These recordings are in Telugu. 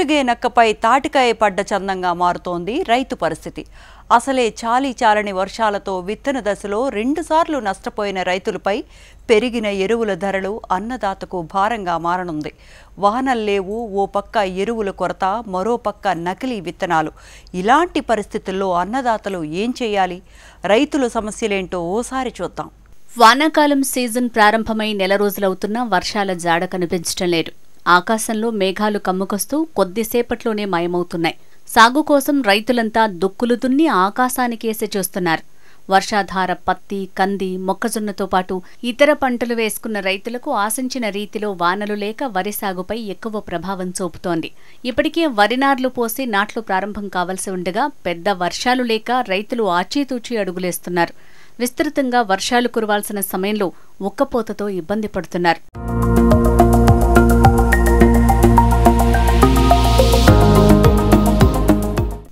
మూలుగే నక్కపై తాటికాయ పడ్డ చందంగా మారుతోంది రైతు పరిస్థితి. అసలే చాలని వర్షాలతో విత్తన దశలో 2 సార్లు నష్టపోయిన రైతులపై పెరిగిన ఎరువుల ధరలు అన్నదాతకు భారంగా మారనుంది. వాహనాల్లేవు, ఓ పక్క ఎరువుల కొరత, మరో పక్క నకిలీ విత్తనాలు. ఇలాంటి పరిస్థితుల్లో అన్నదాతలు ఏం చేయాలి? రైతుల సమస్యలేంటో ఓసారి చూద్దాం. వానాకాలం సీజన్ ప్రారంభమై నెల రోజులవుతున్నా వర్షాల జాడ కనిపించడం లేదు. ఆకాశంలో మేఘాలు కమ్ముకొస్తూ కొద్దిసేపట్లోనే మాయమవుతున్నాయి. సాగు కోసం రైతులంతా దుక్కులు దున్ని ఆకాశానికేసి చూస్తున్నారు. వర్షాధార పత్తి, కంది, మొక్కజొన్నతో పాటు ఇతర పంటలు వేసుకున్న రైతులకు ఆశించిన రీతిలో వానలు లేక వరి సాగుపై ఎక్కువ ప్రభావం చూపుతోంది. ఇప్పటికే వరి నార్లు పోసి నాట్లు ప్రారంభం కావలసి ఉండగా పెద్ద వర్షాలు లేక రైతులు ఆచీతూచీ అడుగులేస్తున్నారు. విస్తృతంగా వర్షాలు కురవాల్సిన సమయంలో ఉక్కపోతతో ఇబ్బంది పడుతున్నారు.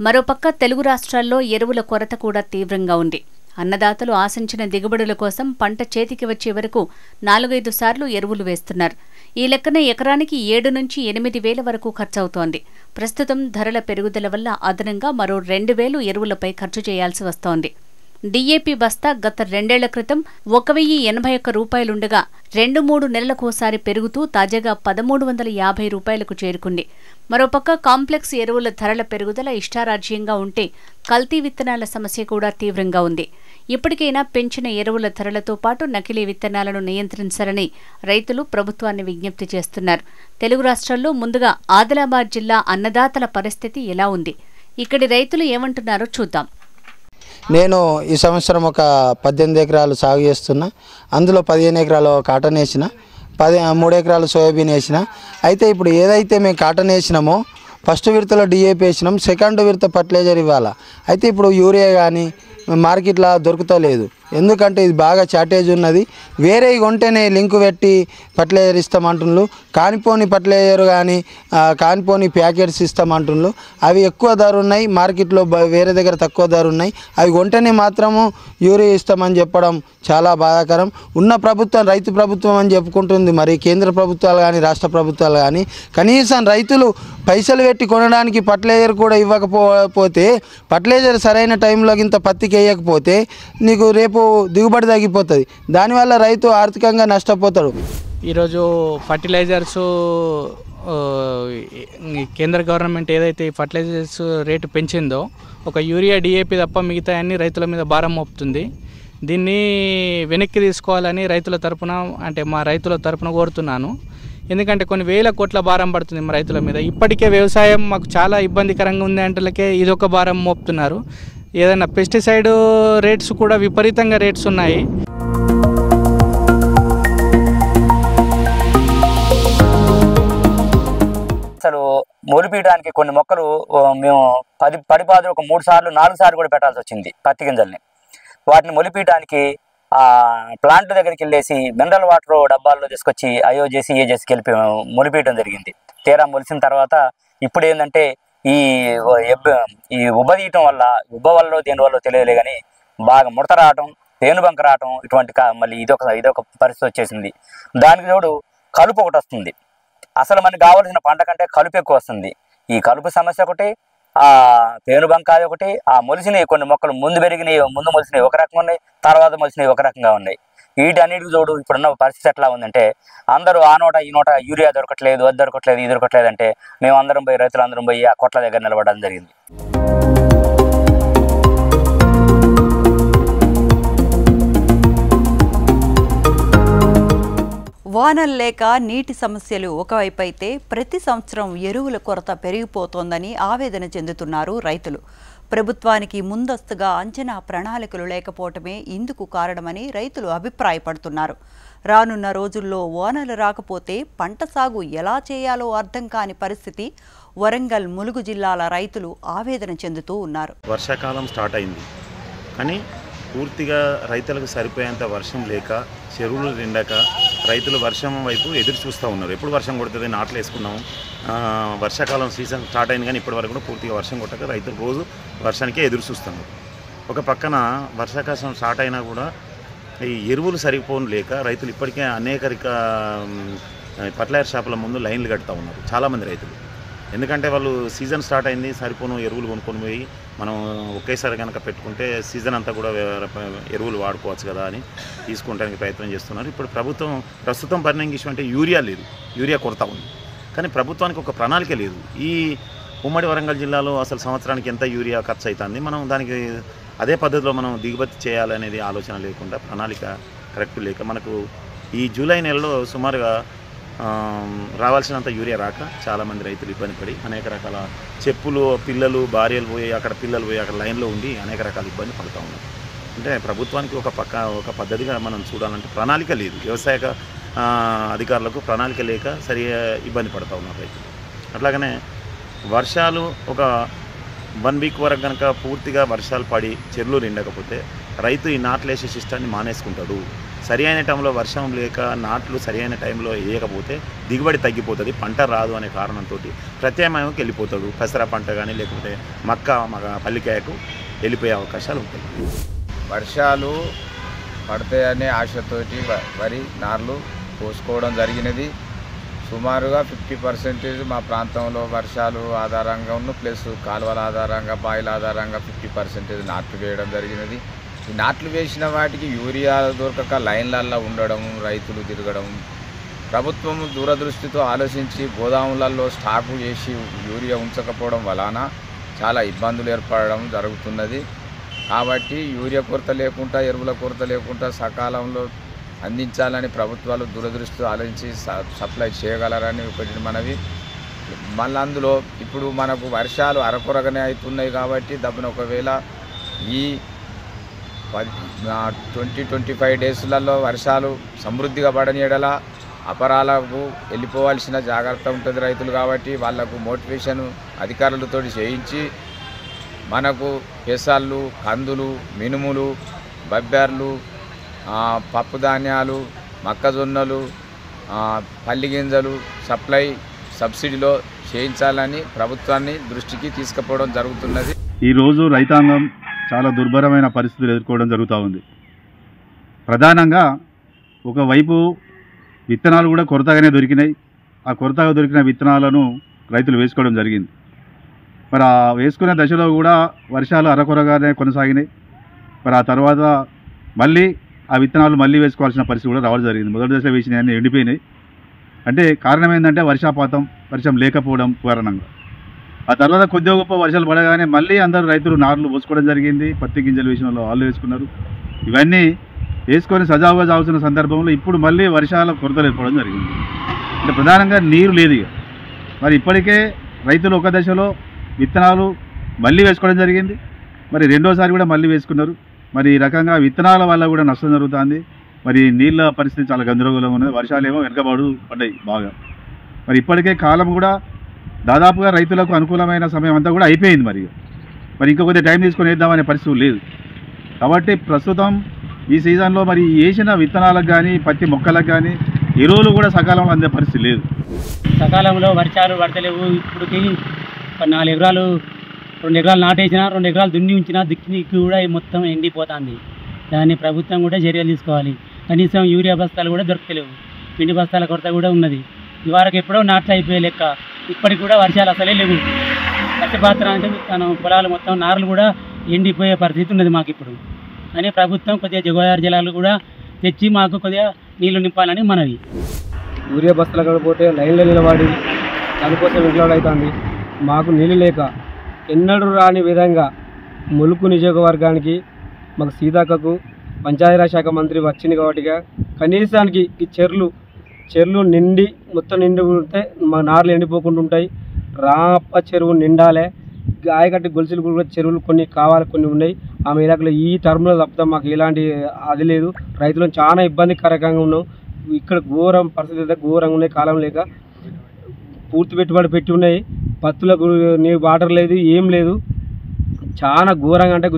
మరోపక్క తెలుగు రాష్ట్రాల్లో ఎరువుల కొరత కూడా తీవ్రంగా ఉంది. అన్నదాతలు ఆశించిన దిగుబడుల కోసం పంట చేతికి వచ్చే వరకు 4-5 సార్లు ఎరువులు వేస్తున్నారు. ఈ లెక్కన ఎకరానికి 7 నుంచి 8 వేల వరకు ఖర్చవుతోంది. ప్రస్తుతం ధరల పెరుగుదల వల్ల అదనంగా మరో 2,000 ఎరువులపై ఖర్చు చేయాల్సి వస్తోంది. డీఏపీ బస్తా గత 2 ఏళ్ల క్రితం 1,081 రూపాయలుండగా 2-3 నెలలకోసారి పెరుగుతూ తాజాగా 1,350 రూపాయలకు చేరుకుంది. మరోపక్క కాంప్లెక్స్ ఎరువుల ధరల పెరుగుదల ఇష్టారాజ్యంగా ఉంటే కల్తీ విత్తనాల సమస్య కూడా తీవ్రంగా ఉంది. ఇప్పటికైనా పెంచిన ఎరువుల ధరలతో పాటు నకిలీ విత్తనాలను నియంత్రించాలని రైతులు ప్రభుత్వాన్ని విజ్ఞప్తి చేస్తున్నారు. తెలుగు రాష్ట్రాల్లో ముందుగా ఆదిలాబాద్ జిల్లా అన్నదాతల పరిస్థితి ఎలా ఉంది? ఇక్కడి రైతులు ఏమంటున్నారో చూద్దాం. నేను ఈ సంవత్సరం ఒక 18 ఎకరాలు సాగు చేస్తున్నా. అందులో 15 ఎకరాలు కాటన్ వేసిన, 3 ఎకరాలు సోయాబీన్ వేసిన. అయితే ఇప్పుడు ఏదైతే మేము కాటన్ వేసినామో ఫస్ట్ విడతలో డిఏపి వేసినాం, సెకండ్ విడత ఫర్టిలైజర్ ఇవ్వాలా. అయితే ఇప్పుడు యూరియా కానీ మార్కెట్లో దొరుకుతలేదు. ఎందుకంటే ఇది బాగా షార్టేజ్ ఉన్నది. వేరే కొంటేనే లింకు పెట్టి ఫర్టిలైజర్ ఇస్తామంటున్నారు. కానిపోని ఫర్టిలైజర్ కానీ కానిపోని ప్యాకెట్స్ ఇస్తామంటున్నారు. అవి ఎక్కువ ధర ఉన్నాయి, మార్కెట్లో వేరే దగ్గర తక్కువ ధర ఉన్నాయి. అవి కొంటేనే మాత్రము యూరియా ఇస్తామని చెప్పడం చాలా బాధాకరం. ఉన్న ప్రభుత్వం రైతు ప్రభుత్వం అని చెప్పుకుంటుంది. మరి కేంద్ర ప్రభుత్వాలు కానీ రాష్ట్ర ప్రభుత్వాలు కానీ కనీసం రైతులు పైసలు పెట్టి కొనడానికి ఫర్టిలైజర్ కూడా ఇవ్వకపోతే, ఫర్టిలైజర్ సరైన టైంలో ఇంత పత్తికి వేయకపోతే నీకు రేపు దిగుబడి తగ్గిపోతుంది. దానివల్ల రైతు ఆర్థికంగా నష్టపోతాడు. ఈరోజు ఫర్టిలైజర్స్ కేంద్ర గవర్నమెంట్ ఏదైతే ఫర్టిలైజర్స్ రేటు పెంచిందో ఒక యూరియా డిఏపి తప్ప మిగతా అన్ని రైతుల మీద భారం మోపుతుంది. దీన్ని వెనక్కి తీసుకోవాలని రైతుల తరపున మా రైతుల తరపున కోరుతున్నాను. ఎందుకంటే కొన్ని వేల కోట్ల భారం పడుతుంది మా రైతుల మీద. ఇప్పటికే వ్యవసాయం మాకు చాలా ఇబ్బందికరంగా ఉంది అంటే ఇదొక భారం మోపుతున్నారు. ఏదైనా పెస్టిసైడ్ రేట్స్ కూడా విపరీతంగా రేట్స్ ఉన్నాయి. అసలు మొలిపీయడానికి కొన్ని మొక్కలు మేము పడిపాదులు ఒక 3 సార్లు 4 సార్లు కూడా పెట్టాల్సి వచ్చింది పత్తి గింజల్ని. వాటిని మొలిపీయడానికి ప్లాంట్ దగ్గరికి వెళ్ళేసి మినరల్ వాటర్ డబ్బాల్లో తీసుకొచ్చి అయో చేసి ఏ చేసి కలిపి మొలిపీయడం జరిగింది. తీరా మొలిసిన తర్వాత ఇప్పుడు ఏంటంటే ఈ ఉబ్బదీయటం వల్ల వల్ల దేనివల్ల తెలియలే కానీ బాగా ముడత రావటం, పేనుబంక రావటం, ఇటువంటి మళ్ళీ ఇదొక పరిస్థితి వచ్చేసింది. దానికి తోడు కలుపు ఒకటి వస్తుంది. అసలు మనకు కావాల్సిన పంట కంటే కలుపు ఎక్కువ వస్తుంది. ఈ కలుపు సమస్య ఒకటి, పేనుబంక ఒకటి, మొలిసినవి కొన్ని మొక్కలు ముందు మొలిసినవి ఒక రకంగా ఉన్నాయి, తర్వాత మొలిసినవి ఒక రకంగా ఉన్నాయి. వీటన్నిటికి చూడు ఇప్పుడున్న పరిస్థితి ఎట్లా ఉందంటే అందరూ ఆ నోట ఈ నోట యూరియా దొరకట్లేదు, అది దొరకట్లేదు, ఇది దొరకట్లేదు అంటే మేము అందరం పోయి రైతులందరం పోయి ఆ కొట్ల దగ్గర నిలబడడం జరిగింది. వానలు లేక నీటి సమస్యలు ఒకవైపు అయితే ప్రతి సంవత్సరం ఎరువుల కొరత పెరిగిపోతోందని ఆవేదన చెందుతున్నారు రైతులు. ప్రభుత్వానికి ముందస్తుగా అంచనా ప్రణాళికలు లేకపోవటమే ఇందుకు కారణమని రైతులు అభిప్రాయపడుతున్నారు. రానున్న రోజుల్లో వానలు రాకపోతే పంట సాగు ఎలా చేయాలో అర్థం కాని పరిస్థితి వరంగల్, ములుగు జిల్లాల రైతులు ఆవేదన చెందుతూ ఉన్నారు. వర్షాకాలం స్టార్ట్ అయింది కానీ పూర్తిగా రైతులకు సరిపోయేంత వర్షం లేక చెరువులు నిండక రైతులు వర్షం వైపు ఎదురు చూస్తూ ఉన్నారు. ఎప్పుడు వర్షం కొడుతుంది, నాట్లు వేసుకున్నాము. వర్షాకాలం సీజన్ స్టార్ట్ అయింది కానీ ఇప్పటి వరకు కూడా పూర్తిగా వర్షం కొట్టక రైతులు రోజు వర్షానికే ఎదురు చూస్తున్నారు. ఒక పక్కన వర్షాకాలం స్టార్ట్ అయినా కూడా ఈ ఎరువులు సరిపోను లేక రైతులు ఇప్పటికే అనేక ఫర్టిలైజర్ షాపుల ముందు లైన్లు కడుతూ ఉన్నారు చాలామంది రైతులు. ఎందుకంటే వాళ్ళు సీజన్ స్టార్ట్ అయింది, సరిపోను ఎరువులు కొనుక్కొని పోయి మనం ఒకేసారి కనుక పెట్టుకుంటే సీజన్ అంతా కూడా ఎరువులు వాడుకోవచ్చు కదా అని తీసుకుంటానికి ప్రయత్నం చేస్తున్నారు. ఇప్పుడు ప్రస్తుతం బర్నింగ్ ఇష్యూ అంటే యూరియా లేదు, యూరియా కొరత ఉంది. కానీ ప్రభుత్వానికి ఒక ప్రణాళిక లేదు. ఈ ఉమ్మడి వరంగల్ జిల్లాలో అసలు సంవత్సరానికి ఎంత యూరియా ఖర్చు అవుతుంది, మనం దానికి అదే పద్ధతిలో మనం దిగుబడి చేయాలనేది ఆలోచన లేకుండా, ప్రణాళిక కరెక్ట్ లేక మనకు ఈ జూలై నెలలో సుమారుగా రావాల్సినంత యూరియా రాక చాలామంది రైతులు ఇబ్బంది పడి అనేక రకాల చెప్పులు, పిల్లలు, భార్యలు పోయి అక్కడ పిల్లలు పోయి అక్కడ లైన్లో ఉండి అనేక రకాల ఇబ్బంది పడుతూ ఉన్నారు. అంటే ప్రభుత్వానికి ఒక పద్ధతిగా మనం చూడాలంటే ప్రణాళిక లేదు. వ్యవసాయ అధికారులకు ప్రణాళిక లేక సరిగా ఇబ్బంది పడుతూ ఉన్నారు రైతులు. అట్లాగనే వర్షాలు ఒక 1 వీక్ వరకు కనుక పూర్తిగా వర్షాలు పడి చెరువులు నిండకపోతే రైతు ఈ నాట్లు వేసే సిస్టాన్ని మానేసుకుంటాడు. సరి అయిన టైంలో వర్షం లేక నాట్లు సరి అయిన టైంలో వేయకపోతే దిగుబడి తగ్గిపోతుంది, పంట రాదు అనే కారణంతో ప్రత్యామ్నాయంకి వెళ్ళిపోతాడు. పెసర పంట కానీ లేకపోతే పల్లికాయకు వెళ్ళిపోయే అవకాశాలు ఉంటాయి. వర్షాలు పడతాయనే ఆశతోటి వరి నార్లు పోసుకోవడం జరిగినది. సుమారుగా 50% మా ప్రాంతంలో వర్షాలు ఆధారంగా ప్లస్ కాలువల ఆధారంగా, బాయిల ఆధారంగా 50% నాట్లు వేయడం జరిగినది. ఈ నాట్లు వేసిన వాటికి యూరియా దొరకక లైన్లల్లో ఉండడం, రైతులు తిరగడం, ప్రభుత్వం దూరదృష్టితో ఆలోచించి గోదాములలో స్టాకు చేసి యూరియా ఉంచకపోవడం వలన చాలా ఇబ్బందులు ఏర్పడడం జరుగుతున్నది. కాబట్టి యూరియా కొరత లేకుండా, ఎరువుల కొరత లేకుండా సకాలంలో అందించాలని ప్రభుత్వాలు దూరదృష్టితో ఆలోచించి సప్లై చేయగలరని ఒకటి మనవి. మళ్ళీ అందులో ఇప్పుడు మనకు వర్షాలు అరకొరగానే అవుతున్నాయి కాబట్టి దబ్బున ఒకవేళ ఈ 20-25 డేస్లలో వర్షాలు సమృద్ధిగా పడని ఎడల అపరాలకు వెళ్ళిపోవాల్సిన జాగ్రత్త ఉంటుంది రైతులు. కాబట్టి వాళ్లకు మోటివేషన్ అధికారులతో చేయించి మనకు పెసళ్ళు, కందులు, మినుములు, బొబ్బర్లు, పప్పు ధాన్యాలు, మొక్కజొన్నలు, పల్లి గింజలు సప్లై సబ్సిడీలో చేయించాలని ప్రభుత్వాన్ని దృష్టికి తీసుకుపోవడం జరుగుతున్నది. ఈరోజు రైతాంగం చాలా దుర్భరమైన పరిస్థితులు ఎదుర్కోవడం జరుగుతూ ఉంది. ప్రధానంగా ఒకవైపు విత్తనాలు కూడా కొరతగానే దొరికినాయి. ఆ కొరతగా దొరికిన విత్తనాలను రైతులు వేసుకోవడం జరిగింది. మరి ఆ వేసుకునే దశలో కూడా వర్షాలు అరకొరగానే కొనసాగినాయి. మరి ఆ తర్వాత మళ్ళీ ఆ విత్తనాలు మళ్ళీ వేసుకోవాల్సిన పరిస్థితి కూడా రావడం జరిగింది. మొదటి దశలో వేసినవన్నీ ఎండిపోయినాయి. అంటే కారణం ఏంటంటే వర్షం లేకపోవడం కారణంగా. ఆ తర్వాత కొద్దిగా గొప్ప వర్షాలు పడగానే మళ్ళీ అందరూ రైతులు నార్లు పోసుకోవడం జరిగింది. పత్తి గింజలు వేసిన వాళ్ళు వేసుకున్నారు. ఇవన్నీ వేసుకొని సజావుగా సాగుతున్న సందర్భంలో ఇప్పుడు మళ్ళీ వర్షాల కొరతలు ఏర్పడడం జరిగింది. అంటే ప్రధానంగా నీరు లేదు. మరి ఇప్పటికే రైతులు ఒక దశలో విత్తనాలు మళ్ళీ వేసుకోవడం జరిగింది. మరి రెండోసారి కూడా మళ్ళీ వేసుకున్నారు. మరి ఈ రకంగా విత్తనాల వల్ల కూడా నష్టం జరుగుతుంది. మరి నీళ్ళ పరిస్థితి చాలా గందరగోళంగా ఉన్నది. వర్షాలు ఏమో పడ్డాయి బాగా. మరి ఇప్పటికే కాలం కూడా దాదాపుగా రైతులకు అనుకూలమైన సమయం అంతా కూడా అయిపోయింది. మరి ఇంకా కొద్దిగా టైం తీసుకొని వేద్దామనే పరిస్థితి లేదు. కాబట్టి ప్రస్తుతం ఈ సీజన్లో మరి వేసిన విత్తనాలకు కానీ పత్తి మొక్కలకు కానీ ఎరువులు కూడా సకాలంలో అందే పరిస్థితి లేదు. సకాలంలో వర్షాలు పడతలేవు. ఇప్పటికి 4 ఎకరాలు 2 ఎకరాలు నాటేసినా 2 ఎకరాలు దున్ని ఉంచినా దిక్కు కూడా మొత్తం ఎండిపోతుంది. దాన్ని ప్రభుత్వం కూడా చర్యలు తీసుకోవాలి. కనీసం యూరియా బస్తాలు కూడా దొరకలేవు. పిండి బస్తాల కొరత కూడా ఉన్నది. ఇవరకు ఎప్పుడో నాట్లు అయిపోయే లెక్క. ఇప్పటికి కూడా వర్షాలు అసలే లేవు. పచ్చిపాత్ర అంటే పొలాలు మొత్తం నార్లు కూడా ఎండిపోయే పరిస్థితి ఉన్నది మాకు ఇప్పుడు. అని ప్రభుత్వం కొద్దిగా గోదావరి జలాలు కూడా తెచ్చి మాకు కొద్దిగా నీళ్లు నింపాలని మనవి. యూరియా బస్తాలు కాకపోతే లైన్లో నిలబడి దానికోసం విడుదల అవుతుంది. మాకు నీళ్ళు లేక ఎన్నడూ రాని విధంగా ములుగు నియోజకవర్గానికి మాకు సీతాకకు పంచాయతీరాజ్ శాఖ మంత్రి వచ్చింది కాబట్టి కనీసానికి ఈ చెర్లు నిండి మొత్తం నిండి ఉంటే మా నార్లు ఎండిపోకుండా ఉంటాయి. రాప చెరువు నిండాలే. ఆయకట్టి గొలుసులు కూడా చెరువులు కొన్ని కావాలి, కొన్ని ఉన్నాయి. ఆమె ఇలాకలో ఈ టర్మ్లో తప్ప మాకు ఎలాంటి అది లేదు. రైతులను చాలా ఇబ్బందికరంగా ఉన్నాం. ఇక్కడ ఘోరం పరిస్థితి ఘోరంగా ఉన్నాయి. కాలం లేక పూర్తి పెట్టుబడి పెట్టి ఉన్నాయి. పత్తులకు నీరు వాటర్ లేదు, ఏం లేదు. చాలా ఘోరంగా అంటే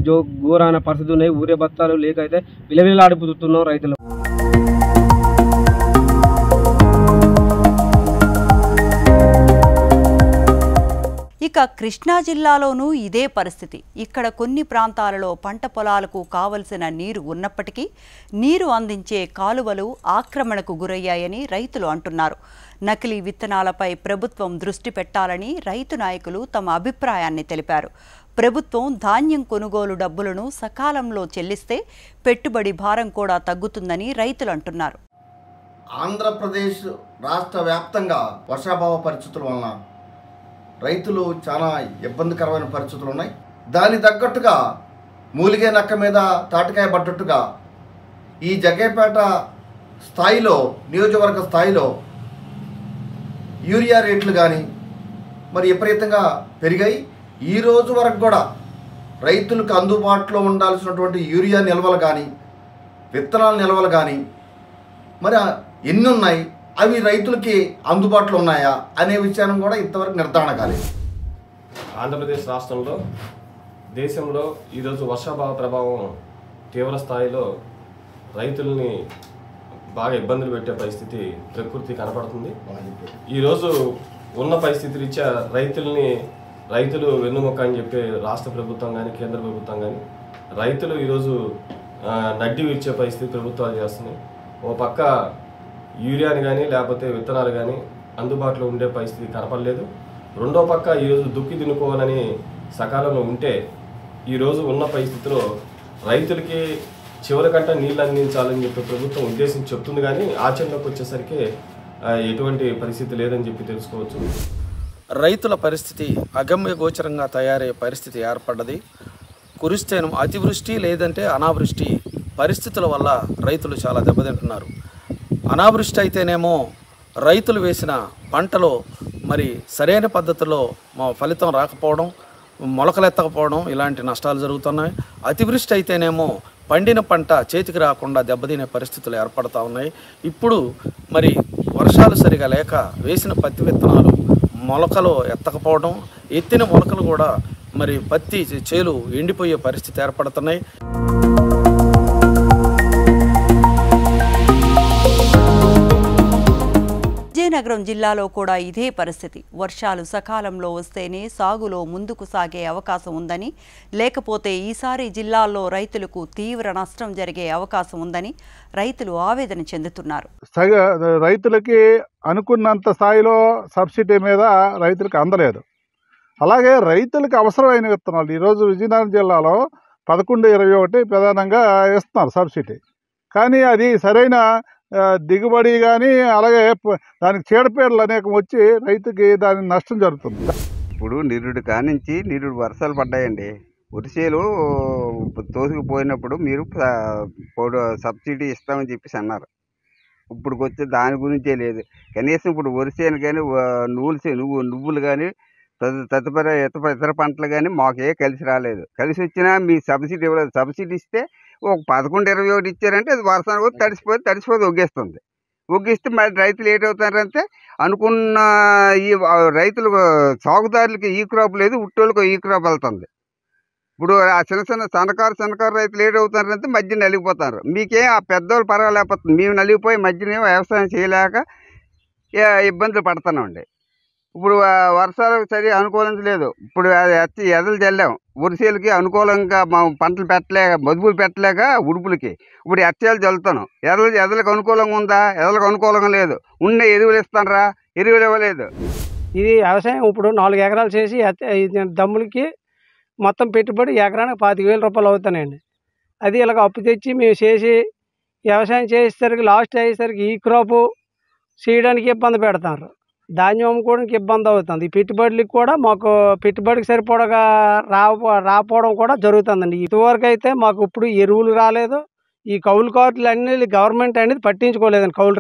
ఘోరమైన పరిస్థితి ఉన్నాయి. ఊరే బత్తాలు లేక అయితే విలవిలాడిపోతున్నాం రైతులు. ఇక ఇక కృష్ణా జిల్లాలోనూ ఇదే పరిస్థితి. ఇక్కడ కొన్ని ప్రాంతాలలో పంట పొలాలకు కావలసిన నీరు ఉన్నప్పటికీ నీరు అందించే కాలువలు ఆక్రమణకు గురయ్యాయని రైతులు అంటున్నారు. నకిలీ విత్తనాలపై ప్రభుత్వం దృష్టి పెట్టాలని రైతు నాయకులు తమ అభిప్రాయాన్ని తెలిపారు. ప్రభుత్వం ధాన్యం కొనుగోలు డబ్బులను సకాలంలో చెల్లిస్తే పెట్టుబడి భారం కూడా తగ్గుతుందని రైతులు అంటున్నారు. ఆంధ్రప్రదేశ్ రాష్ట్ర వ్యాప్తంగా వర్షాభావ పరిస్థితుల వలన రైతులు చాలా ఇబ్బందికరమైన పరిస్థితులు ఉన్నాయి. దాని తగ్గట్టుగా మూలిగే నక్క మీద తాటికాయ పడ్డట్టుగా ఈ జగ్గేపేట స్థాయిలో, నియోజకవర్గ స్థాయిలో యూరియా రేట్లు కానీ మరి విపరీతంగా పెరిగాయి. ఈ రోజు వరకు కూడా రైతులకు అందుబాటులో ఉండాల్సినటువంటి యూరియా నిల్వలు కానీ, విత్తనాల నిల్వలు కానీ మరి ఎన్ని ఉన్నాయి, అవి రైతులకి అందుబాటులో ఉన్నాయా అనే విషయాన్ని కూడా ఇంతవరకు నిర్ధారణ కాలేదు. ఆంధ్రప్రదేశ్ రాష్ట్రంలో, దేశంలో ఈరోజు వర్షాభావ ప్రభావం తీవ్ర స్థాయిలో రైతుల్ని బాగా ఇబ్బందులు పెట్టే పరిస్థితి ప్రకృతి కనపడుతుంది. ఈరోజు ఉన్న పరిస్థితి రీత్యా రైతులు వెన్నుముక్క అని చెప్పే రాష్ట్ర ప్రభుత్వం కానీ, కేంద్ర ప్రభుత్వం కానీ రైతులు ఈరోజు నడ్డి విరిచే పరిస్థితి ప్రభుత్వాలు చేస్తున్నాయి. ఓ పక్క యూరియాని కానీ లేకపోతే విత్తనాలు కానీ అందుబాటులో ఉండే పరిస్థితి కనపడలేదు. రెండో పక్క ఈరోజు దుక్కి దున్నుకోవాలని సకాలంలో ఉంటే ఈరోజు ఉన్న పరిస్థితిలో రైతులకి చివరికంట నీళ్ళు అందించాలని చెప్పి ప్రభుత్వం ఉద్దేశం చెప్తుంది, కానీ ఆచరణలోకి వచ్చేసరికి ఎటువంటి పరిస్థితి లేదని చెప్పి తెలుసుకోవచ్చు. రైతుల పరిస్థితి అగమ్య గోచరంగా తయారయ్యే పరిస్థితి ఏర్పడ్డది. కురిస్తేను అతివృష్టి లేదంటే అనావృష్టి పరిస్థితుల వల్ల రైతులు చాలా దెబ్బతింటున్నారు. అనావృష్టి అయితేనేమో రైతులు వేసిన పంటలో మరి సరైన పద్ధతిలో ఫలితం రాకపోవడం, మొలకలెత్తకపోవడం ఇలాంటి నష్టాలు జరుగుతున్నాయి. అతివృష్టి అయితేనేమో పండిన పంట చేతికి రాకుండా దెబ్బతినే పరిస్థితులు ఏర్పడతా ఉన్నాయి. ఇప్పుడు మరి వర్షాలు సరిగా లేక వేసిన పత్తి విత్తనాలు మొలకలు ఎత్తకపోవడం, ఎత్తిన మొలకలు కూడా మరి పత్తి చేలు ఎండిపోయే పరిస్థితి ఏర్పడుతున్నాయి. విజయనగరం జిల్లాలో కూడా ఇదే పరిస్థితి. వర్షాలు సకాలంలో వస్తేనే సాగులో ముందుకు సాగే అవకాశం ఉందని, లేకపోతే ఈసారి జిల్లాల్లో రైతులకు తీవ్ర నష్టం జరిగే అవకాశం ఉందని రైతులు ఆవేదన చెందుతున్నారు. రైతులకి అనుకున్నంత స్థాయిలో సబ్సిడీ మీద రైతులకు అందలేదు. అలాగే రైతులకు అవసరమైన విత్తనాలు ఈరోజు విజయనగరం జిల్లాలో 11-21 ప్రధానంగా ఇస్తున్నారు సబ్సిడీ. కానీ అది సరైన దిగుబడి కానీ, అలాగే దానికి చీడపీడలు అనేకం వచ్చి రైతుకి దాని నష్టం జరుగుతుంది. ఇప్పుడు నిరుడు కానించి నిరుడు వర్షాలు పడ్డాయండి. వరిసేలు తోసుకుపోయినప్పుడు మీరు సబ్సిడీ ఇస్తామని చెప్పేసి అన్నారు. ఇప్పుడు వచ్చే దాని గురించే లేదు. కనీసం ఇప్పుడు వరిసేను కానీ, నువ్వులు కానీ, తదుపరి ఇతర పంటలు కానీ మాకే కలిసి రాలేదు. కలిసి వచ్చినా మీ సబ్సిడీ ఇవ్వలేదు. సబ్సిడీ ఇస్తే ఒక 11-21 ఇచ్చారంటే అది వర్షానికి తడిసిపోతే ఒగ్గిస్తే మరి రైతులు ఏటవుతారంటే అనుకున్న ఈ రైతులు సాగుదారులకి ఈ క్రాప్ లేదు, ఉట్టోళ్ళకి ఈ క్రాప్ వెళ్తుంది. ఇప్పుడు ఆ సన్నకారు రైతులు ఏటవుతారంటే మధ్య నలిగిపోతారు. మీకేం ఆ పెద్దోళ్ళు పర్వాలేకపోతుంది, మేము నలిగిపోయి మధ్యనే వ్యవసాయం చేయలేక ఇబ్బందులు పడుతున్నామండి. ఇప్పుడు వర్షాలకు సరి అనుకూలించలేదు. ఇప్పుడు ఎదలు చల్లాం, వరిసేలకి అనుకూలంగా మా పంటలు పెట్టలేక, మదుపులు పెట్టలేక ఉడుపులకి ఇప్పుడు ఎచ్చలు చల్లుతాను. ఎదలకు అనుకూలంగా ఉందా? ఎదలకు అనుకూలంగా లేదు. ఉన్న ఎరువులు ఇస్తానరా? ఎరువులు ఇవ్వలేదు. ఇది వ్యవసాయం ఇప్పుడు 4 ఎకరాలు చేసి దమ్ములకి మొత్తం పెట్టుబడి ఎకరానికి 25,000 రూపాయలు అవుతానండి. అది ఇలాగ అప్పు తెచ్చి మేము చేసి వ్యవసాయం చేసేసరికి లాస్ట్ అయ్యేసరికి ఈ క్రాపు చేయడానికి ఇబ్బంది పెడతారు. ధాన్యం అమ్ముకోవడానికి ఇబ్బంది అవుతుంది. ఈ పెట్టుబడులకు కూడా మాకు పెట్టుబడికి సరిపడగా రాకపోవడం కూడా జరుగుతుందండి. ఇదివరకు అయితే మాకు ఇప్పుడు ఎరువులు రాలేదు. ఈ కౌలు కార్డులు అన్నీ గవర్నమెంట్ అనేది పట్టించుకోలేదండి. కౌలు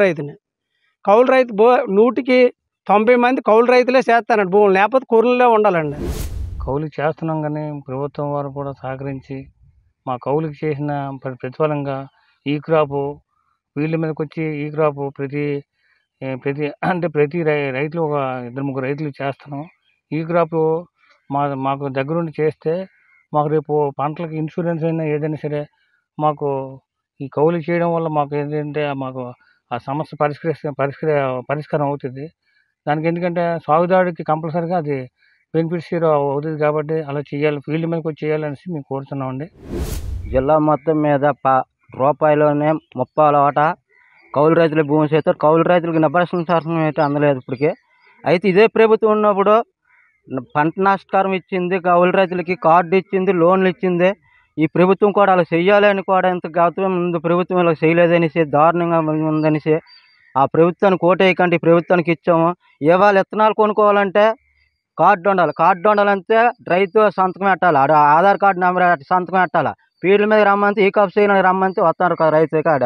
రైతు 100కి 90 మంది కౌలు రైతులే చేస్తారండి భూములు, లేకపోతే కూరలే ఉండాలండి. కౌలుకి చేస్తున్నాం కానీ ప్రభుత్వం వారు కూడా సహకరించి మా కౌలుకి చేసిన ప్రతిఫలంగా ఈ క్రాపు వీళ్ళ మీదకి వచ్చి ఈ క్రాపు ప్రతి రైతులు ఒక 2-3 రైతులు చేస్తున్నాం. ఈ క్రాప్ మాకు దగ్గరుండి చేస్తే మాకు రేపు పంటలకు ఇన్సూరెన్స్ అయినా ఏదైనా సరే మాకు ఈ కౌలు చేయడం వల్ల మాకు ఏంటంటే మాకు ఆ సమస్య పరిష్కారం అవుతుంది. దానికి ఎందుకంటే సాగుదారుడికి కంపల్సరీగా అది బెనిఫిషియరీ అవుతుంది కాబట్టి అలా చేయాలి, ఫీల్డ్ మీదకి వచ్చి చేయాలనేసి మేము కోరుతున్నామండి. జిల్లా మొత్తం మీద రూపాయలోనే 30 వాట కౌలు రైతుల భూమి చేస్తారు. కౌలు రైతులకు నిబంధన శాసనం అయితే అందలేదు ఇప్పటికే. అయితే ఇదే ప్రభుత్వం ఉన్నప్పుడు పంట నష్టకారం ఇచ్చింది, కౌలు రైతులకి కార్డు ఇచ్చింది, లోన్లు ఇచ్చింది. ఈ ప్రభుత్వం కూడా అలా చెయ్యాలని కూడా ఇంత గతం ముందు ప్రభుత్వం ఇలా చేయలేదనేసి, దారుణంగా ఉందనేసి ఆ ప్రభుత్వానికి ఓటేయకండి, ఈ ప్రభుత్వానికి ఇచ్చాము. ఇవాళ విత్తనాలు కొనుక్కోవాలంటే కార్డు ఉండాలి. కార్డు ఉండాలంటే రైతు సంతకం పెట్టాలి, ఆధార్ కార్డు నెంబర్ సంతకం పెట్టాలి. ఫీల్డ్ మీద రమ్మంటే ఈ కాపు చేయడానికి రమ్మంటే వస్తున్నారు కదా రైతు కాడ.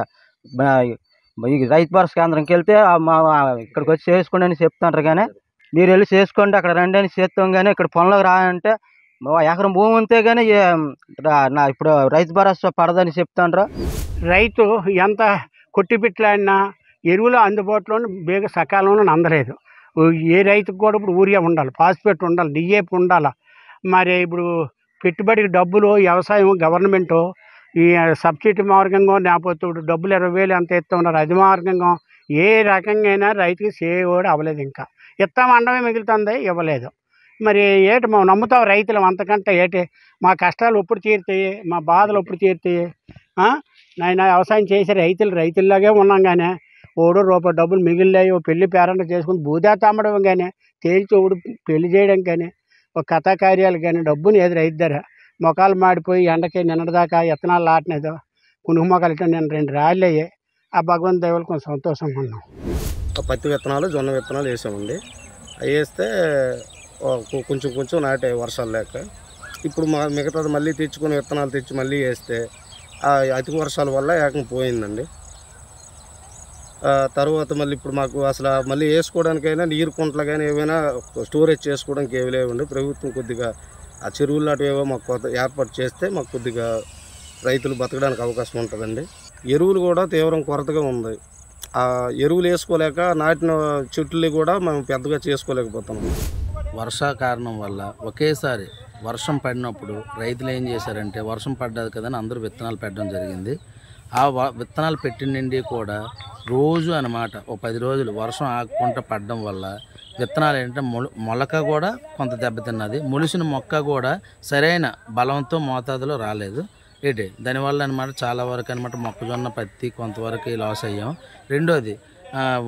ఈ రైతు భరోసా కేంద్రంకి వెళ్తే ఇక్కడికి వచ్చి చేసుకోండి అని చెప్తుంటారు. కానీ మీరు వెళ్ళి చేసుకోండి అక్కడ రండి అని చేస్తాం. కానీ ఇక్కడ పనులకు రానంటే ఎకరం భూమి ఉంటే కానీ ఇప్పుడు రైతు భరోసా పడదని చెప్తుంటారు. రైతు ఎంత కొట్టిపెట్టలాడినా ఎరువులు అందుబాటులో బేగ సకాలంలో అందలేదు. ఏ రైతుకు కూడా ఇప్పుడు యూరియా ఉండాలి, ఫాస్ఫేట్ ఉండాలి, డిఏపి ఉండాలి. మరి ఇప్పుడు పెట్టుబడికి డబ్బులు వ్యవసాయం గవర్నమెంటు ఈ సబ్సిడీ మార్గంగా లేకపోతే ఇప్పుడు డబ్బులు 20,000 ఎంత ఇస్తున్నారు, అది మార్గంగా ఏ రకంగా అయినా రైతుకి సేవోడు అవ్వలేదు. ఇంకా ఇస్తామండమే మిగులుతుంది, ఇవ్వలేదు. మరి ఏటి మనం నమ్ముతాం రైతులు అంతకంటే ఏటి? మా కష్టాలు ఎప్పుడు తీరుతాయి, మా బాధలు ఎప్పుడు తీరుతాయి? నాయన వ్యవసాయం చేసే రైతుల్లాగే ఉన్నాం. కానీ ఓడు రూపాయి డబ్బులు మిగిలినాయి, పెళ్లి పేరెంట్ చేసుకుని భూదాత అమ్మడం కానీ, తేల్చి ఓడు పెళ్లి చేయడం కానీ, ఒక కథా కార్యాలు కానీ డబ్బుని ఏది రైతు ధర మొఖాలు మాడిపోయి ఎండకి నిన్నటిదాకా విత్తనాలు లాటినేదో కునుగు మొక్కలు ఇట్లా నేను 2 రాళ్ళు అయ్యాయి. ఆ భగవంతు దైవాలు కొంచెం సంతోషంగా ఉన్నాం. పత్తి విత్తనాలు, జొన్న విత్తనాలు వేసామండి. అవి వేస్తే కొంచెం నాటే వర్షాలు లేక. ఇప్పుడు మిగతాది మళ్ళీ తెచ్చుకుని విత్తనాలు తెచ్చి మళ్ళీ వేస్తే అతి వర్షాల వల్ల ఏకం పోయిందండి. తర్వాత మళ్ళీ ఇప్పుడు మాకు అసలు మళ్ళీ వేసుకోవడానికైనా నీరు కుంటలు కానీ ఏమైనా స్టోరేజ్ చేసుకోవడానికి ఏమి లేవండి. ప్రభుత్వం కొద్దిగా ఆ చెరువులు లాంటివి ఏవో మాకు ఏర్పాటు చేస్తే మాకు కొద్దిగా రైతులు బతకడానికి అవకాశం ఉంటుందండి. ఎరువులు కూడా తీవ్రం కొరతగా ఉంది. ఆ ఎరువులు వేసుకోలేక నాటిన చెట్లు కూడా మేము పెద్దగా చేసుకోలేకపోతున్నాం. వర్షా కారణం వల్ల ఒకేసారి వర్షం పడినప్పుడు రైతులు ఏం చేశారంటే, వర్షం పడ్డది కదని అందరూ విత్తనాలు పెట్టడం జరిగింది. ఆ విత్తనాలు పెట్టిన నుండి కూడా రోజు అన్నమాట ఓ 10 రోజులు వర్షం ఆగకుండా పడడం వల్ల విత్తనాలు ఏంటంటే మొలక కూడా కొంత దెబ్బతిన్నది. మొలిసిన మొక్క కూడా సరైన బలంతో మోతాదులో రాలేదు. దానివల్ల అనమాట చాలా వరకు అనమాట మొక్కజొన్న, పత్తి కొంతవరకు లాస్ అయ్యాం. రెండోది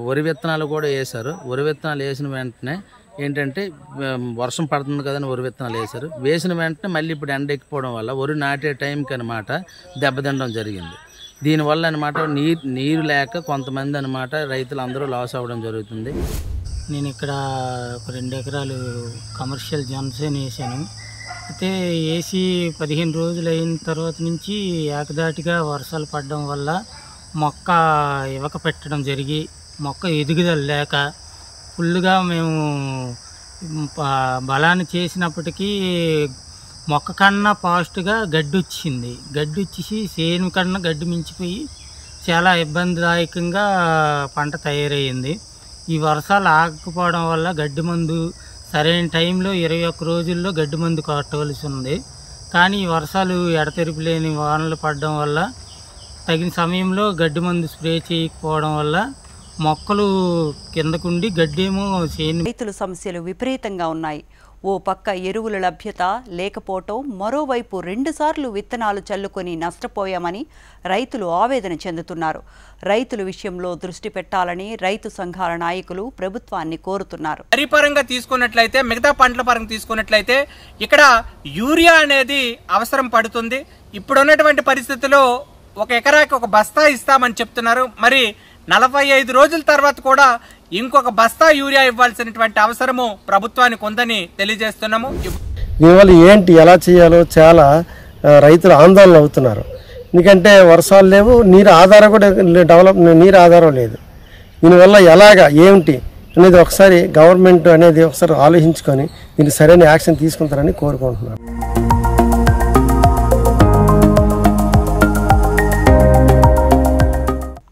వరి విత్తనాలు కూడా వేశారు. వరి విత్తనాలు వేసిన వెంటనే ఏంటంటే వర్షం పడుతుంది కదని వరి విత్తనాలు వేశారు. వేసిన వెంటనే మళ్ళీ ఇప్పుడు ఎండ ఎక్కిపోవడం వల్ల వరి నాటే టైంకి అనమాట దెబ్బతినడం జరిగింది. దీనివల్ల అనమాట నీరు లేక కొంతమంది అనమాట రైతులు అందరూ లాస్ అవ్వడం జరుగుతుంది. నేను ఇక్కడ ఒక 2 ఎకరాలు కమర్షియల్ జనసేన వేసాను. అయితే వేసి 15 రోజులు అయిన తర్వాత నుంచి ఏకదాటిగా వర్షాలు పడడం వల్ల మొక్క ఇవక పెట్టడం జరిగి మొక్క ఎదుగుదల లేక ఫుల్గా మేము బలాన్ని చేసినప్పటికీ మొక్క కన్నా ఫాస్ట్గా గడ్డి వచ్చింది. గడ్డి వచ్చేసి సేను కన్నా గడ్డి మించిపోయి చాలా ఇబ్బందిదాయకంగా పంట తయారయ్యింది. ఈ వర్షాలు ఆగకపోవడం వల్ల గడ్డి మందు సరైన టైంలో 21 రోజుల్లో గడ్డి మందు కొట్టవలసి ఉంది. కానీ ఈ వర్షాలు ఎడతెరిపి లేని వానలు పడడం వల్ల తగిన సమయంలో గడ్డి మందు స్ప్రే చేయకపోవడం వల్ల మొక్కలు కిందకుండి గడ్డేమో చేను. రైతుల సమస్యలు విపరీతంగా ఉన్నాయి. ఓ పక్క ఎరువుల లభ్యత లేకపోవటం, మరోవైపు 2 సార్లు విత్తనాలు చల్లుకొని నష్టపోయామని రైతులు ఆవేదన చెందుతున్నారు. రైతుల విషయంలో దృష్టి పెట్టాలని రైతు సంఘాల నాయకులు ప్రభుత్వాన్ని కోరుతున్నారు. వరి పరంగా తీసుకున్నట్లయితే, మిగతా పంటల పరంగా తీసుకున్నట్లయితే ఇక్కడ యూరియా అనేది అవసరం పడుతుంది. ఇప్పుడున్నటువంటి పరిస్థితుల్లో 1 ఎకరాకి 1 బస్తా ఇస్తామని చెప్తున్నారు. మరి 45 రోజుల తర్వాత కూడా ఇంకొక బస్తా యూరియా ఇవ్వాల్సినటువంటి అవసరము ప్రభుత్వానికి ఉందని తెలియజేస్తున్నాము. దీనివల్ల ఏంటి ఎలా చేయాలో చాలా రైతులు ఆందోళన అవుతున్నారు. ఎందుకంటే వర్షాలు లేవు, నీరు ఆధారం కూడా నీరు ఆధారం లేదు. దీనివల్ల ఎలాగా ఏమిటి అనేది ఒకసారి గవర్నమెంట్ అనేది ఒకసారి ఆలోచించుకొని దీనికి సరైన యాక్షన్ తీసుకుంటారని కోరుకుంటున్నారు.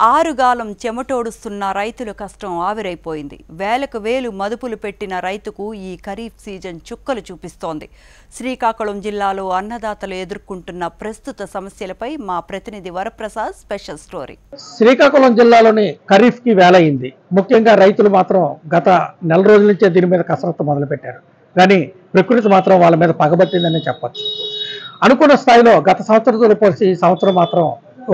ఆరుగాలం చెమటోడుస్తున్న రైతుల కష్టం ఆవిరైపోయింది. వేలకు వేలు మదుపులు పెట్టిన రైతుకు ఈ ఖరీఫ్ సీజన్ చుక్కలు చూపిస్తోంది. శ్రీకాకుళం జిల్లాలో అన్నదాతలు ఎదుర్కొంటున్న ప్రస్తుత సమస్యలపై మా ప్రతినిధి వరప్రసాద్ స్పెషల్ స్టోరీ. శ్రీకాకుళం జిల్లాలోని ఖరీఫ్కి వేలైంది. ముఖ్యంగా రైతులు మాత్రం గత నెల రోజుల నుంచే దీని మీద కసరత్తు మొదలుపెట్టారు. కానీ ప్రకృతి మాత్రం వాళ్ళ మీద పగబట్టిందని చెప్పచ్చు. అనుకున్న స్థాయిలో గత సంవత్సరంతో పోల్చి ఈ సంవత్సరం మాత్రం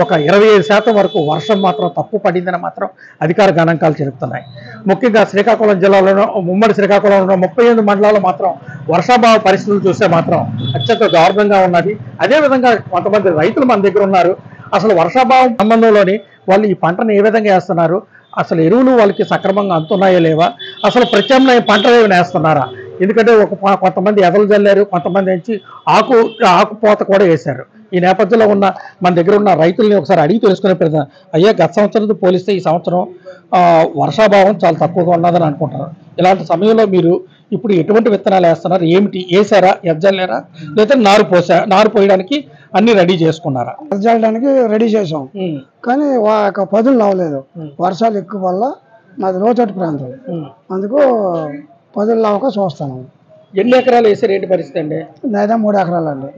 ఒక 25% వరకు వర్షం మాత్రం తక్కువ పడిందని మాత్రం అధికార గణాంకాలు చెబుతున్నాయి. ముఖ్యంగా శ్రీకాకుళం జిల్లాలోనూ ఉమ్మడి శ్రీకాకుళంలో 38 మండలాల్లో మాత్రం వర్షాభావ పరిస్థితులు చూస్తే మాత్రం అత్యంత దారుణంగా ఉన్నది. అదేవిధంగా కొంతమంది రైతులు మన దగ్గర ఉన్నారు. అసలు వర్షాభావం సంబంధంలోని వాళ్ళు ఈ పంటను ఏ విధంగా వేస్తున్నారు, అసలు ఎరువులు వాళ్ళకి సక్రమంగా అందుతున్నాయో లేవా, అసలు ప్రత్యామ్నాయ పంటలు ఏమైనా వేస్తున్నారా? ఎందుకంటే కొంతమంది ఎదలు జల్లారు, కొంతమంది నుంచి ఆకుపోత కూడా వేశారు. ఈ నేపథ్యంలో ఉన్న మన దగ్గర ఉన్న రైతుల్ని ఒకసారి అడిగి తెలుసుకునే ప్రయత్నం. అయ్యా, గత సంవత్సరంతో పోలిస్తే ఈ సంవత్సరం వర్షాభావం చాలా తక్కువగా ఉన్నదని అనుకుంటున్నారు. ఇలాంటి సమయంలో మీరు ఇప్పుడు ఎటువంటి విత్తనాలు వేస్తున్నారు, ఏమిటి వేసారా, ఎజ్జల్లేరా, లేదా నారు పోయడానికి అన్ని రెడీ చేసుకున్నారా? ఎజ్జల్లడానికి రెడీ చేసాం, కానీ పదులు అవ్వలేదు. వర్షాలు ఎక్కువ వల్ల మాది లోతట్టు ప్రాంతం, అందుకు పదులు అవ్వక చూస్తాను. ఎన్ని ఎకరాలు వేసారు, ఏంటి పరిస్థితి అండి? 3 ఎకరాలు అండి.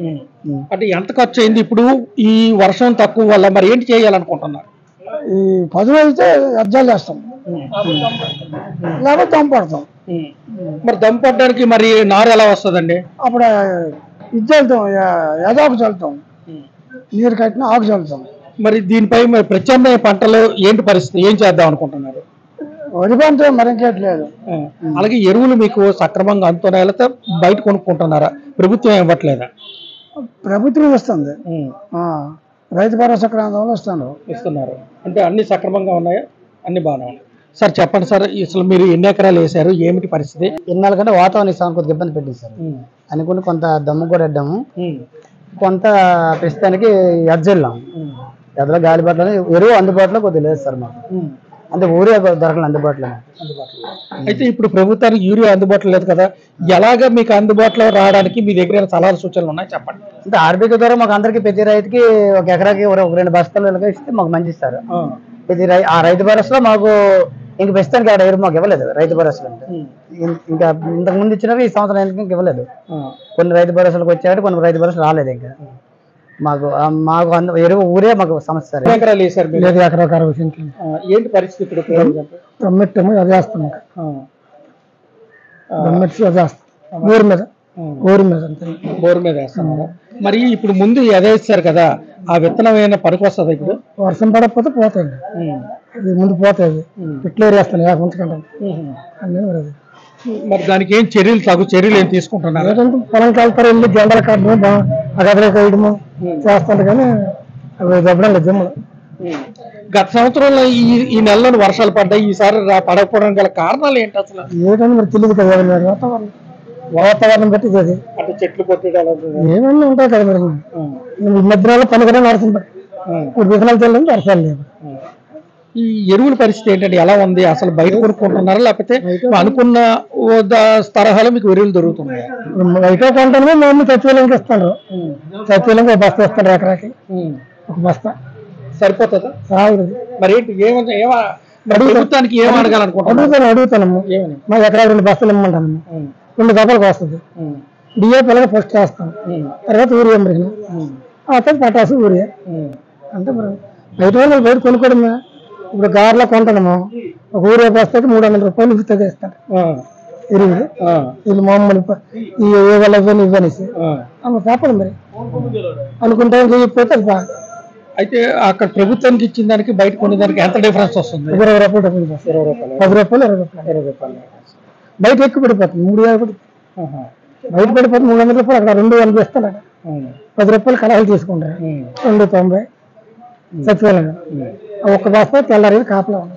అంటే ఎంత ఖర్చు అయింది ఇప్పుడు ఈ వర్షం తక్కువ వల్ల? మరి ఏంటి చేయాలనుకుంటున్నారు? ఈ పదులు అయితే ఎజ్జాలు చేస్తాం, లేకపోతే దమ్ పడతాం. మరి దమ్ పడడానికి మరి నారు ఎలా వస్తుందండి? అప్పుడు ఇది చల్లుతాం, ఎదాకు చల్లుతాం, నీరు కట్టిన ఆకు చల్లుతాం. మరి దీనిపై మరి ప్రత్యామ్నాయ పంటలు ఏంటి పరిస్థితి, ఏం చేద్దాం అనుకుంటున్నారు? వరి పంట మరి ఇంకేట్లేదు. అలాగే ఎరువులు మీకు సక్రమంగా అందుతున్నాయా, లేకపోతే బయట కొనుక్కుంటున్నారా? ప్రభుత్వం ఇవ్వట్లేదా? ప్రభుత్వం ఇస్తుంది, రైతు భరోసా కేంద్రంలో ఇస్తున్నారు. అంటే అన్ని సక్రమంగా ఉన్నాయా? అన్ని బాగానే ఉన్నాయి. సార్ చెప్పండి సార్, అసలు మీరు ఎన్ని ఎకరాలు వేసారు, ఏమిటి పరిస్థితి? ఇన్నాళ్ళ కంటే వాతావరణ ఇస్తాను కొద్దిగా ఇబ్బంది పెట్టింది సార్. అనుకుంటే కొంత దమ్ము కూడా వేద్దాము, కొంత ప్రస్తుతానికి ఎజ్జెళ్ళాము. ఎదలో గాలిబాటలో ఎరువు అందుబాటులో కొద్దిగా లేదు సార్ మాకు, అంటే ఊరే దొరకలేదు అందుబాటులో. అయితే ఇప్పుడు ప్రభుత్వానికి యూరియా అందుబాటులో లేదు కదా, ఎలాగ మీకు అందుబాటులో రావడానికి మీ దగ్గర సలహాలు సూచనలు ఉన్నాయి చెప్పండి. అంటే ఆర్బీకే ద్వారా మాకు అందరికి ప్రతి రైతుకి ఒక ఎకరాకి ఒక 2 బస్తాలు ఇస్తే మాకు మంచి ఇస్తారు. ఆ రైతు భరోసాలో మాకు ఇంక ప్రస్తుతానికి ఆడ ఎరువు మాకు ఇవ్వలేదు. రైతు భరోసాలు అంటే ఇంకా ఇంతకు ముందు ఇచ్చినవి ఈ సంవత్సరం ఎందుకు ఇవ్వలేదు. కొన్ని రైతు భరోసాలకు వచ్చాక కొన్ని రైతు భరోసాలు రాలేదు. ఇంకా మాకు ఎరువు ఊరే మాకు సమస్య. ఎకరాలు వేసారు? 5 ఎకరాలు 60 సెంట్లు. ఏంటి పరిస్థితి ఇప్పుడు? దమ్మెట్టేమో అది వేస్తాం, దమ్మెట్టి అది వేస్తాం, ఊరి మీద బోరు మీద వేస్తున్నారు. మరి ఇప్పుడు ముందు ఎదేస్తారు కదా, ఆ విత్తనం ఏమైనా పనికి వస్తుంది? ఇప్పుడు వర్షం పడకపోతే పోతాయండి, అది ముందు పోతాయి. ఇట్లా వేస్తాను ఉంచకండి అన్నీ. మరి దానికి ఏం చర్యలు ఏం తీసుకుంటున్నారు? పొలంకి వెళ్తారు, వెళ్ళి జెండాల కాడము అగదరే వేయడము చేస్తాను, కానీ అవి దెబ్బడం లేదు జిమ్మలు. గత సంవత్సరంలో ఈ నెలలో వర్షాలు పడ్డాయి, ఈసారి పడకపోవడానికి గల కారణాలు ఏంటి అసలు? ఏంటని మరి తెలియదు కదా, వాతావరణం బట్టి ఇది. అంటే చెట్లు కొట్టడం ఏమన్నా ఉంటాయి కదా మరి. ఈ మధ్యలో పని కూడా నడుస్తుంది, ఇప్పుడు విత్తనాలు చల్లని వర్షాలు లేవు. ఈ ఎరువుల పరిస్థితి ఏంటంటే ఎలా ఉంది? అసలు బయట కొనుక్కుంటున్నారా, లేకపోతే అనుకున్న తరహాలో మీకు ఎరువులు దొరుకుతున్నాయి? బయట కొంటాను, మేము సచివాలయంకి ఇస్తాను. సచివాలయంకి ఒక బస్తా ఇస్తాను, ఎకరాకి ఒక బస్తా సరిపోతుందా? మరి ఏంటి ప్రభుత్వానికి ఏం అడగాలనుకుంటున్నాను? అడుగుతాను, మా ఎకరాకి 2 బస్తాలు ఇమ్మంటాను, 2 దఫాలకు వస్తుంది. డిఏపీ అలాగే ఫస్ట్ వేస్తాం, తర్వాత ఊరియా మరి ఆ తర్వాత పటాసు ఊరియా. అంటే మరి బయట కొనుక్కోవడమే. ఇప్పుడు గారెలో కొంటాము, ఒక ఊరియా బస్తాకి 300 రూపాయలు ఉచితంగా ఇస్తాడు ఎరువులు. వీళ్ళు మామూలు ఈ ఇవ్వనేసి చెప్పండి మరి అనుకుంటే చెప్పితే అది బాగా. అయితే అక్కడ ప్రభుత్వానికి ఇచ్చిన దానికి బయట కొనేదానికి ఎంత డిఫరెన్స్ వస్తుంది? 20 రూపాయలు డిఫరెన్స్. 10 రూపాయలు 20 రూపాయలు బయట ఎక్కువ పడిపోతుంది. 3 బయట పడిపోతుంది 300 రూపాయలు, అక్కడ 200 ఇస్తాను. 10 రూపాయలు కళాయిలు తీసుకుంటారు, 290 సచివాలయం. ఒక్క బస్తా తెల్లారి కాపలా ఉంది.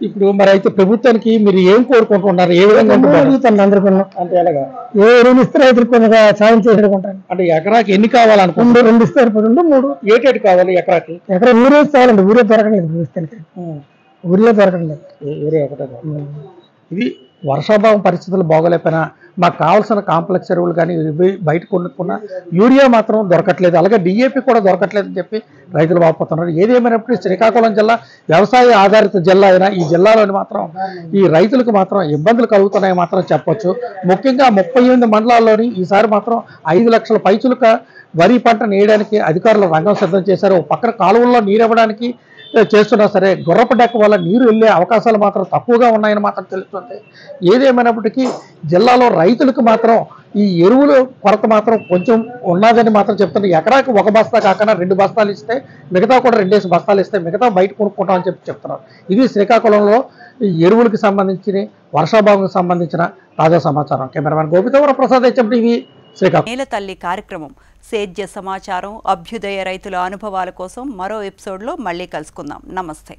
ఇప్పుడు మరి అయితే ప్రభుత్వానికి మీరు ఏం కోరుకుంటున్నారు? ఏ విధంగా అడుగుతాను అందరికీ. అంటే ఎలాగా ఏ ఎరువులు ఇస్తే రైతులు కొన్ని సాయం చేసేడుకుంటాను. అంటే ఎకరాకి ఎన్ని కావాలనుకుంటున్నారు? 2 ఇస్తే 3 ఏటేటి కావాలి ఎకరాకి? ఎకరా ఊరే చాలండి, ఊరే దొరకలేదు ప్రస్తుతానికి, ఊరిలో దొరకలేదు. ఇది వర్షాభావం పరిస్థితులు బాగోలేకపోయినా మాకు కావాల్సిన కాంప్లెక్స్ ఎరువులు కానీ బయట కొనుక్కున్న యూరియా మాత్రం దొరకట్లేదు, అలాగే డిఏపి కూడా దొరకట్లేదు అని చెప్పి రైతులు వాపోతున్నారు. ఏదేమైనప్పుడు శ్రీకాకుళం జిల్లా వ్యవసాయ ఆధారిత జిల్లా అయినా ఈ జిల్లాలోని మాత్రం ఈ రైతులకు మాత్రం ఇబ్బందులు కలుగుతున్నాయి మాత్రం చెప్పొచ్చు. ముఖ్యంగా 38 మండలాల్లోని ఈసారి మాత్రం 5 లక్షల పైచులుక వరి పంటను వేయడానికి అధికారులు రంగం సిద్ధం చేశారు. పక్కన కాలువల్లో నీరు ఇవ్వడానికి చేస్తున్నా సరే గుర్రపు డెక్క వల్ల నీరు వెళ్ళే అవకాశాలు మాత్రం తక్కువగా ఉన్నాయని మాత్రం తెలుస్తుంది. ఏదేమైనప్పటికీ జిల్లాలో రైతులకు మాత్రం ఈ ఎరువుల కొరత మాత్రం కొంచెం ఉన్నదని మాత్రం చెప్తున్నారు. ఎకరాకి 1 బస్తా కాకుండా 2 బస్తాలు ఇస్తే మిగతా కూడా 2 బస్తాలు ఇస్తే మిగతా బయట కొనుక్కుంటామని చెప్తున్నారు. ఇది శ్రీకాకుళంలో ఈ ఎరువులకు సంబంధించిన వర్షాభావంకు సంబంధించిన తాజా సమాచారం. కెమెరామెన్ గోపితో ప్రసాద్, HMTV, శ్రీకాకుళం. నేల తల్లి కార్యక్రమం సేద్య సమాచారం, అభ్యుదయ రైతుల అనుభవాల కోసం మరో ఎపిసోడ్లో మళ్ళీ కలుసుకుందాం. నమస్తే.